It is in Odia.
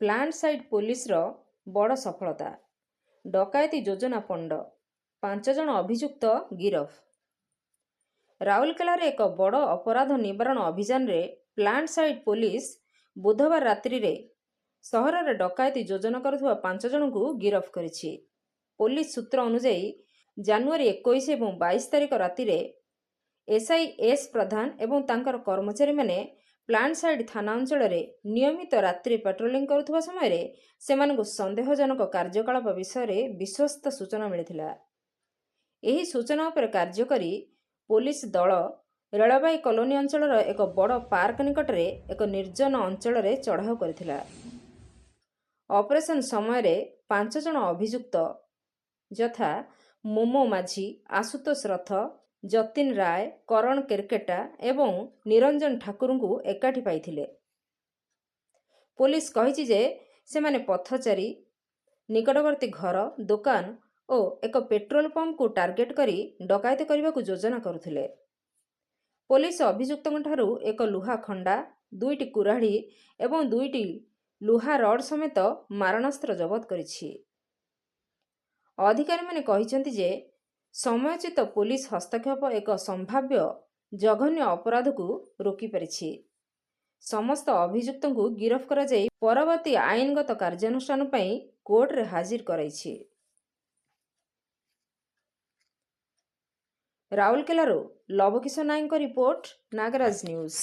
ପ୍ଲାଣ୍ଟ ସାଇଟ୍ ପୋଲିସର ବଡ଼ ସଫଳତା। ଡକାୟତି ଯୋଜନା ପଣ୍ଡ। 5 ଜଣ ଅଭିଯୁକ୍ତ ଗିରଫ। ରାଉରକେଲାରେ ଏକ ବଡ଼ ଅପରାଧ ନିବାରଣ ଅଭିଯାନରେ ପ୍ଲାଣ୍ଟ ସାଇଟ୍ ପୋଲିସ ବୁଧବାର ରାତ୍ରିରେ ସହରରେ ଡକାୟତି ଯୋଜନା କରୁଥିବା 5 ଜଣଙ୍କୁ ଗିରଫ କରିଛି। ପୋଲିସ ସୂତ୍ର ଅନୁଯାୟୀ ଜାନୁଆରୀ 21 ଏବଂ 22 ତାରିଖ ରାତିରେ ଏସ୍ଆଇ ପ୍ରଧାନ ଏବଂ ତାଙ୍କର କର୍ମଚାରୀମାନେ ପ୍ଲାଣ୍ଟ ସାଇଟ୍ ଥାନା ଅଞ୍ଚଳରେ ନିୟମିତ ରାତ୍ରି ପାଟ୍ରୋଲିଂ କରୁଥିବା ସମୟରେ ସେମାନଙ୍କୁ ସନ୍ଦେହଜନକ କାର୍ଯ୍ୟକଳାପ ବିଷୟରେ ବିଶ୍ୱସ୍ତ ସୂଚନା ମିଳିଥିଲା। ଏହି ସୂଚନା ଉପରେ କାର୍ଯ୍ୟ କରି ପୋଲିସ ଦଳ ରେଳବାଇ କଲୋନୀ ଅଞ୍ଚଳର ଏକ ବଡ଼ ପାର୍କ ନିକଟରେ ଏକ ନିର୍ଜନ ଅଞ୍ଚଳରେ ଚଢ଼ାଉ କରିଥିଲା। ଅପରେସନ ସମୟରେ 5 ଜଣ ଅଭିଯୁକ୍ତ ଯଥା ମୋମୋ ମାଝୀ, ଆଶୁତୋଷ ରଥ, ଯତୀନ ରାୟ, କରଣ କେରକେଟା ଏବଂ ନିରଞ୍ଜନ ଠାକୁରଙ୍କୁ ଏକାଠି ପାଇଥିଲେ। ପୋଲିସ କହିଛି ଯେ ସେମାନେ ପଥଚାରୀ, ନିକଟବର୍ତ୍ତୀ ଘର, ଦୋକାନ ଓ ଏକ ପେଟ୍ରୋଲ ପମ୍ପକୁ ଟାର୍ଗେଟ କରି ଡକାୟତି କରିବାକୁ ଯୋଜନା କରୁଥିଲେ। ପୋଲିସ ଅଭିଯୁକ୍ତଙ୍କଠାରୁ ଏକ ଲୁହା ଖଣ୍ଡା, 2ଟି କୁରାଢ଼ୀ ଏବଂ 2ଟି ଲୁହା ରଡ୍ ସମେତ ମାରଣାସ୍ତ୍ର ଜବତ କରିଛି। ଅଧିକାରୀମାନେ କହିଛନ୍ତି ଯେ ସମୟୋଚିତ ପୋଲିସ ହସ୍ତକ୍ଷେପ ଏକ ସମ୍ଭାବ୍ୟ ଜଘନ୍ୟ ଅପରାଧକୁ ରୋକିପାରିଛି। ସମସ୍ତ ଅଭିଯୁକ୍ତଙ୍କୁ ଗିରଫ କରାଯାଇ ପରବର୍ତ୍ତୀ ଆଇନଗତ କାର୍ଯ୍ୟାନୁଷ୍ଠାନ ପାଇଁ କୋର୍ଟରେ ହାଜିର କରାଇଛି। ରାଉରକେଲାରୁ ଲବକିଶୋର ନାୟକଙ୍କ ରିପୋର୍ଟ, ନାଗରାଜ ନ୍ୟୁଜ।